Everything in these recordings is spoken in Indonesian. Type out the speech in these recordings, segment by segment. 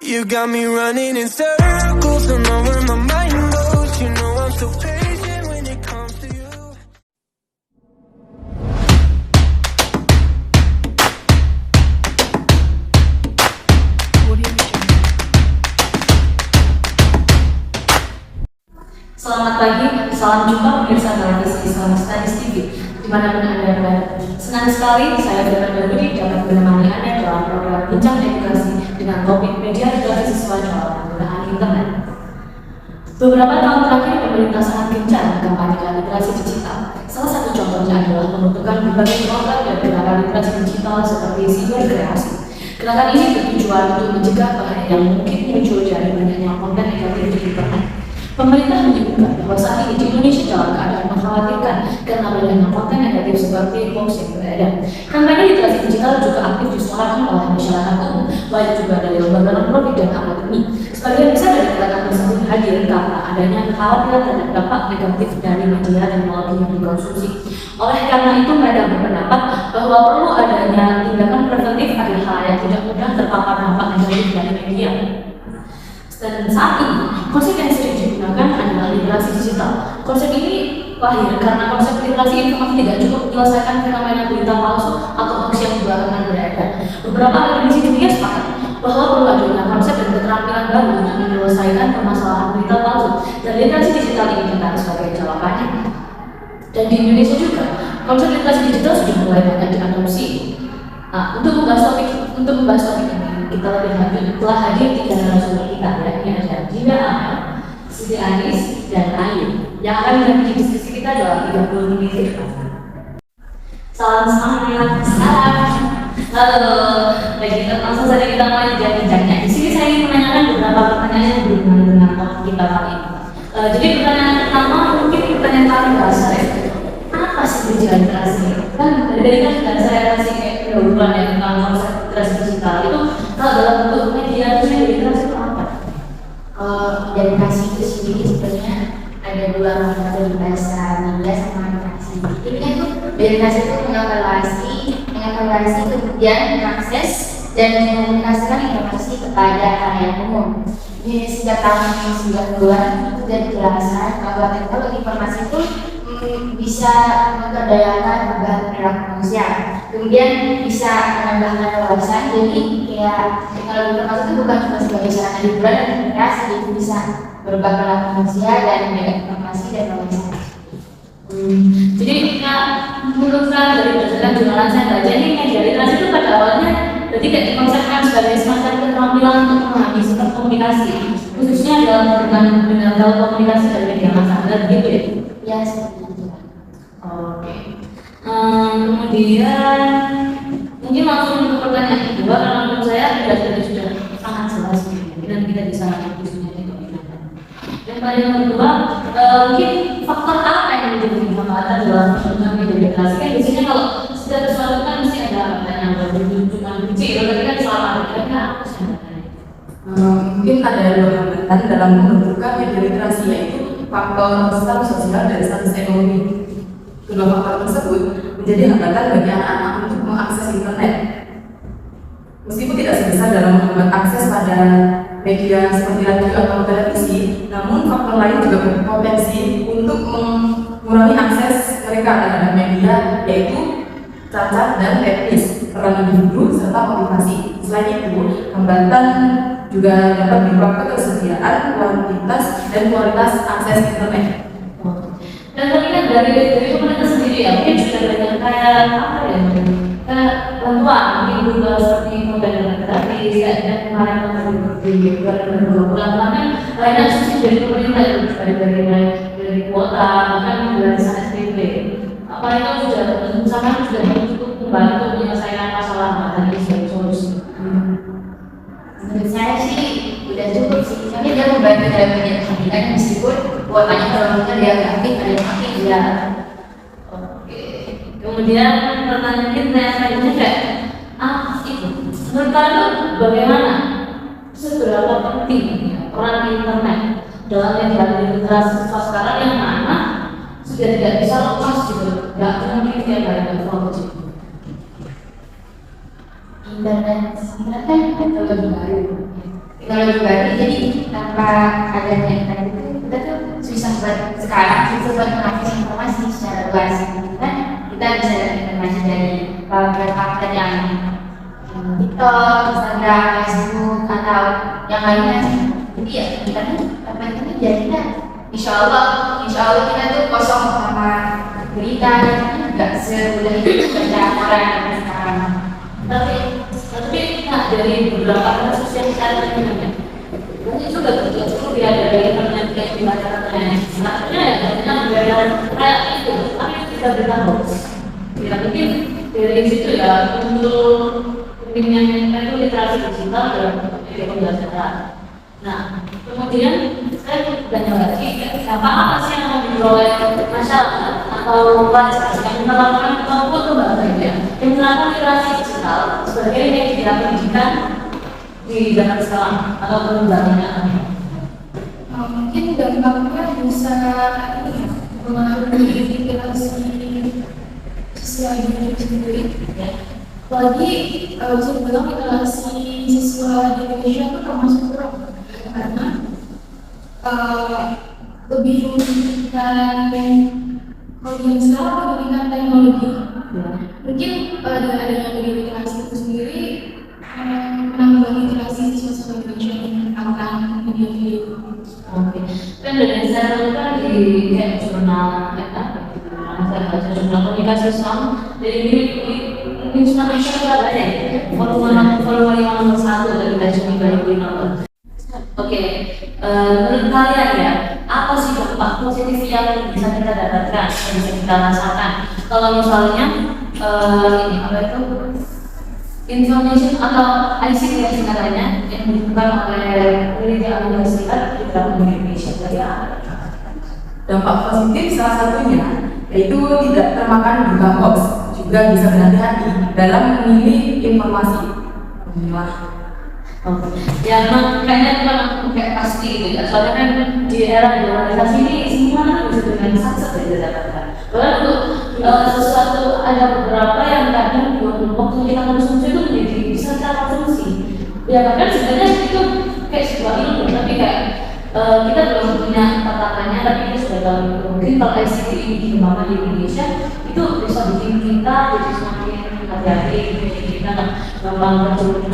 You got me running in circles, don't know where my mind goes. You know I'm so patient when it comes to you. Selamat pagi, salam jumpa pemirsa televisi Islam Studies TV dimanapun Anda berada. Senang sekali saya Fernanda Budi dapat menemani Anda dalam program Bincang Edukasi dengan topik media edukasi siswa dalam penggunaan internet. Beberapa tahun terakhir pemerintah sangat gencar mengkampanyekan literasi digital. Salah satu contohnya adalah pembentukan berbagai program dan gerakan literasi digital seperti siberkreasi. Gerakan ini bertujuan untuk mencegah bahaya yang mungkin muncul dari banyaknya konten negatif di internet. Pemerintah menyebutkan bahwa saat ini di Indonesia dalam keadaan mengkhawatirkan karena banyaknya konten negatif seperti hoax yang beredar. Kampanye literasi digital juga aktif disuarakan oleh masyarakat umum, baik juga dari lembaga non-profit dan akademi. Sebagian besar dari gerakan tersebut hadir karena adanya kekhawatiran terhadap dampak negatif dari media teknologi yang dikonsumsi. Oleh karena itu, mereka berpendapat bahwa perlu adanya tindakan preventif agar halayak tidak mudah terpapar dampak negatif dari media. Dan saat ini, konsep yang sering digunakan adalah literasi digital. Konsep ini lahir karena konsep literasi informasi tidak cukup menyelesaikan fenomena berita palsu atau hoax yang belakangan beredar. Beberapa akademisi dunia sepakat bahwa perlu adanya konsep dan keterampilan baru untuk menyelesaikan permasalahan berita palsu, dan literasi digital ini terkait sebagai jawabannya. Dan di Indonesia juga, konsep literasi digital sudah mulai banyak diadopsi. Nah, untuk membahas topik ini, kita lebih lanjut telah hadir tiga narasumber kita, yakni ada Dinda Amel, Siti Anis, dan Ayu, yang akan menjadi diskusi kita dalam 30 menit ke depan. Salam semangat, salam. Halo, baik, langsung saja kita mulai bincang-bincangnya. Di sini saya ingin menanyakan beberapa pertanyaan yang berhubungan dengan topik kita kali ini. Jadi pertanyaan pertama mungkin pertanyaan paling dasar ya. Apa sih tujuan literasi? Kan dari kan sudah saya kasih kayak pendahuluan ya tentang konsep literasi digital itu. Kalau dalam bentuk media itu literasi itu apa? Literasi itu sendiri sebenarnya ada dua metode, bahasa media sama literasi. Ini kan tuh literasi itu mengevaluasi kemudian mengakses dan mengkomunikasikan informasi kepada halayak umum. Jadi sejak tahun 90-an itu sudah dijelaskan bahwa teknologi informasi itu bisa memperdayakan perubahan perilaku manusia, kemudian bisa menambahkan wawasan. Jadi ya teknologi informasi itu bukan cuma sebagai sarana hiburan dan komunikasi, itu bisa berubah perilaku manusia dan mendapat informasi dan wawasan. Jadi menurut saya dari berdasarkan jurnal saya baca ini media literasi itu pada awalnya berarti kayak dikonsepkan sebagai semacam keterampilan untuk memahami sistem komunikasi, khususnya dalam dengan telekomunikasi dan media massa, begitu ya? Ya seperti itu. Oke. Kemudian mungkin langsung ke pertanyaan kedua, karena menurut saya sudah sangat jelas dan kita bisa diskusinya itu. Dan pertanyaan kedua, mungkin faktor apa yang menjadi hambatan dalam penggunaan media literasi? Kan biasanya kalau sudah sesuatu kan mesti ada yang berhubungan kecil, tapi kan selama ada apa sih hambatannya? Mungkin ada dua hambatan dalam pembentukan media literasi, yaitu faktor status sosial dan status ekonomi. Kedua faktor tersebut menjadi hambatan bagi anak-anak untuk mengakses internet. Meskipun tidak sebesar dalam menghambat akses pada media seperti radio atau televisi, namun faktor lain juga berpotensi untuk mengurangi akses mereka terhadap media, yaitu cacat dan teknis, peran individu, serta motivasi. Selain itu, hambatan juga dapat berupa ketersediaan, kuantitas, dan kualitas akses internet. Dan tadi kan dari pemerintah sendiri ya, mungkin sudah banyak kayak apa ya, kayak bantuan, mungkin juga seperti modal gratis, dan kemarin di 2020 kan banyak subsidi dari pemerintah itu dari kuota, bahkan gratisan SPP. Apa itu sudah cukup membantu menyelesaikan masalah hambatan ini sebagai solusi? Menurut saya sih udah cukup sih, tapi dia membantu dalam media pendidikan meskipun kuotanya kalau kita dia aktif ada yang aktif ya. Oke. Kemudian pertanyaan kita selanjutnya kayak itu menurut kalian bagaimana, seberapa penting ya, peran internet dalam media literasi sekarang yang mana sudah tidak bisa lepas gitu, nggak mungkin tiap hari teknologi. Internet kan teknologi baru. teknologi baru, jadi tanpa adanya internet itu kita tuh susah buat sekarang susah buat mengakses informasi secara luas. Kan kita bisa dapat informasi dari platform yang TikTok, Instagram, Facebook atau yang lainnya. Jadi ya kita tuh tanpa internet ya kita insya Allah kita tuh kosong sama berita, nggak semudah itu baca koran sekarang. Tapi nah, dari beberapa kasus yang kita lakukan mungkin juga betul dia dari internet kayak di masyarakat sebenarnya ya ternyata kayak itu tapi bisa bertambah ya mungkin dari situ ya untuk kepentingan itu literasi digital dalam media pembelajaran. Nah kemudian saya bertanya lagi apa sih yang mau diperoleh masyarakat atau pelajar yang melakukan maupun lembaga yang menerapkan literasi digital sebagai media pendidikan di dalam sekolah atau pengembangan. Mungkin dampaknya bisa mengaruhi literasi siswa Indonesia sendiri. Apalagi bisa dibilang literasi siswa di Indonesia itu termasuk kurang karena lebih membutuhkan kalau yang sekarang membutuhkan teknologi. Mungkin dengan adanya media literasi itu sendiri menambah literasi siswa Indonesia yang akan media. Oke, kan dari saya lakukan di kayak jurnal, saya baca jurnal komunikasi Islam dari Institut Nasional Surabaya, volume 1 dari tahun 2015. Oke, menurut kalian ya, apa sih dampak positif yang bisa kita dapatkan, yang bisa kita rasakan? Kalau misalnya ini apa itu? Information atau ICT yang singkatannya yang dibutuhkan oleh penelitian universitas di dalam Indonesia ya. Dampak positif salah satunya yaitu tidak termakan berita hoax, juga bisa berhati-hati dalam memilih informasi. Ya memang kayaknya memang kayak pasti gitu ya. Soalnya kan di era globalisasi ini semua bisa dengan akses yang didapatkan. Bahkan untuk sesuatu ada beberapa yang kadang waktu kita konsumsi itu menjadi bisa kita konsumsi. Ya bahkan sebenarnya itu kayak sebuah ilmu, tapi kayak kita belum punya tatakannya, tapi kita sudah tahu mungkin kalau ICT ini dikembangkan di Indonesia itu bisa bikin kita jadi semakin hati-hati, jadi kita gampang terjun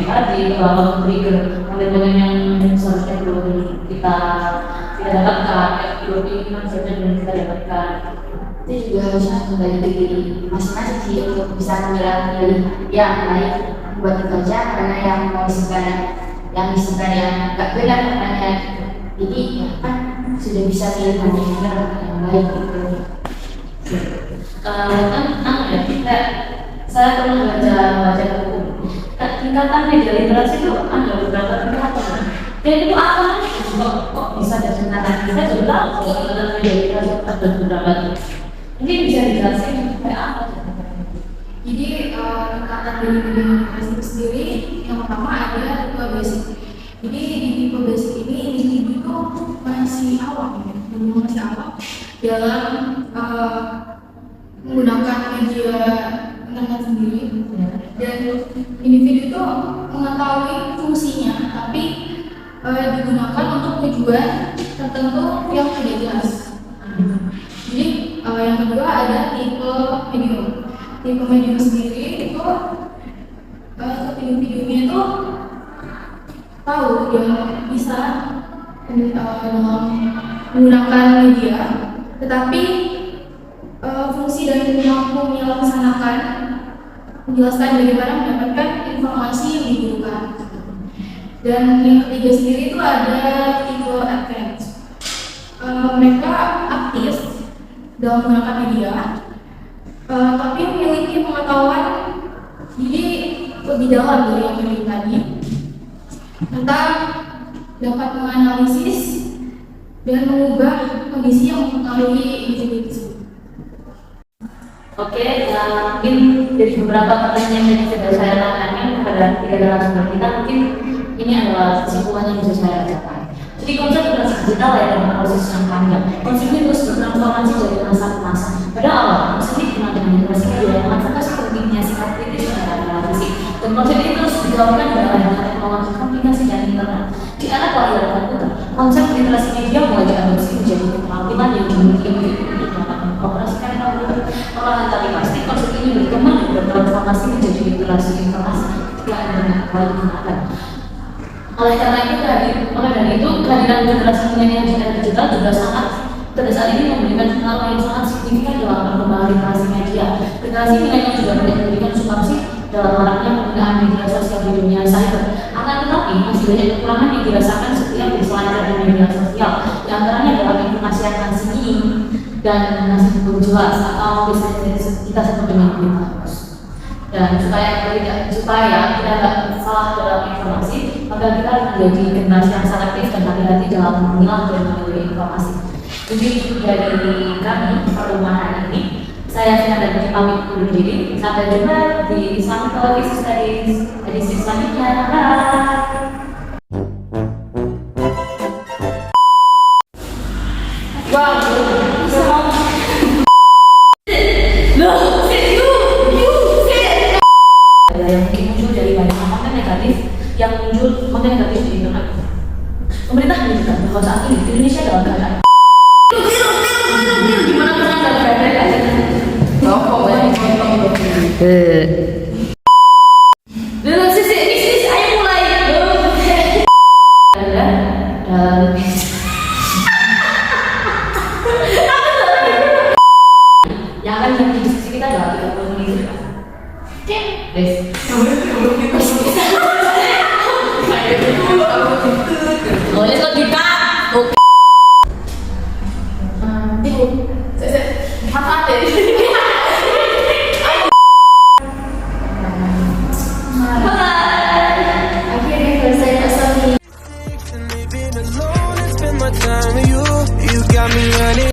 tadi, gampang trigger konten-konten yang seharusnya belum kita dapatkan, belum ingin saja belum kita dapatkan. Itu juga harusnya kembali ke diri masing-masing sih untuk bisa memilih yang baik buat dibaca, karena yang mau disebar yang nggak benar katanya. Jadi ya kan sudah bisa pilih yang benar yang baik gitu. Kan ya kita saya pernah baca buku tingkatan media literasi itu ada beberapa tingkatan. Dan itu apa? Kok bisa ada tingkatan? Kita juga tahu kalau tingkatan media literasi ada beberapa. Mungkin bisa dijelasin kayak apa? Jadi tingkatan dari media literasi itu sendiri yang pertama ada tipe basic. Jadi di tipe basic ini individu itu masih awam dalam menggunakan media internet sendiri, dan individu itu mengetahui fungsinya tapi digunakan untuk tujuan tertentu yang tidak jelas. Jadi yang kedua ada tipe medium sendiri itu individunya itu tahu dia bisa dalam menggunakan media, tetapi fungsi dan mampu menjelaskan bagaimana mendapatkan informasi yang dibutuhkan. Dan yang ketiga sendiri itu ada tipe advance. Mereka aktif dalam menggunakan media, tapi memiliki pengetahuan jadi lebih dalam dari yang tadi tentang dapat menganalisis dan mengubah kondisi yang mempengaruhi individu. Oke, mungkin dari beberapa pertanyaan yang sudah saya tanyakan kepada tiga narasumber kita, mungkin ini adalah kesimpulan yang bisa saya bacakan. Jadi konsep literasi digital ya dalam proses yang panjang. Konsep ini terus bertransformasi dari masa ke masa. Pada awal, konsep ini dikenal dengan literasi media yang mengatakan pentingnya sikap kritis dan analisis. Dan konsep ini terus digaungkan dalam teknologi komunikasi dan internet. kalau dalam komputer, konsep literasi media mulai diadopsi menjadi keterampilan yang dimiliki untuk dapat mengoperasikan algoritma olahan tadi pasti. Konsep ini berkembang dan bertransformasi menjadi literasi informasi yang kembali digunakan. Oleh karena itu, kehadiran generasi milenial di era digital juga pada saat ini memberikan pengaruh yang sangat signifikan dalam perkembangan literasi media. Generasi milenial juga memberikan sumbangsi dalam maraknya penggunaan media sosial di dunia cyber. Akan tetapi masih banyak kekurangan yang dirasakan setiap berselancar di media sosial. Di antaranya dalam informasi yang masih dan masih belum jelas atau biasanya kita sebut dengan berita hoax. Dan supaya kita tidak salah dalam informasi, maka kita harus menjadi generasi yang selektif dan hati-hati dalam memilah dan memilih informasi. Jadi dari kami pertemuan ini, saya Vina dan Budi pamit undur diri. Sampai jumpa di Islamic Television Studies edisi selanjutnya. Bye. Wow, yang mungkin muncul dari banyak konten negatif di internet. Pemerintah menunjukkan bahwa saat ini Indonesia dalam keadaan gimana pernah dalam keadaan aja. Dalam sisi ayo mulai. Yang akan menjadi diskusi kita adalah 30 menit. Boleh kok dikat. Oke. Akhirnya selesai pasal ini. Living alone and spend my time with you. You got me running.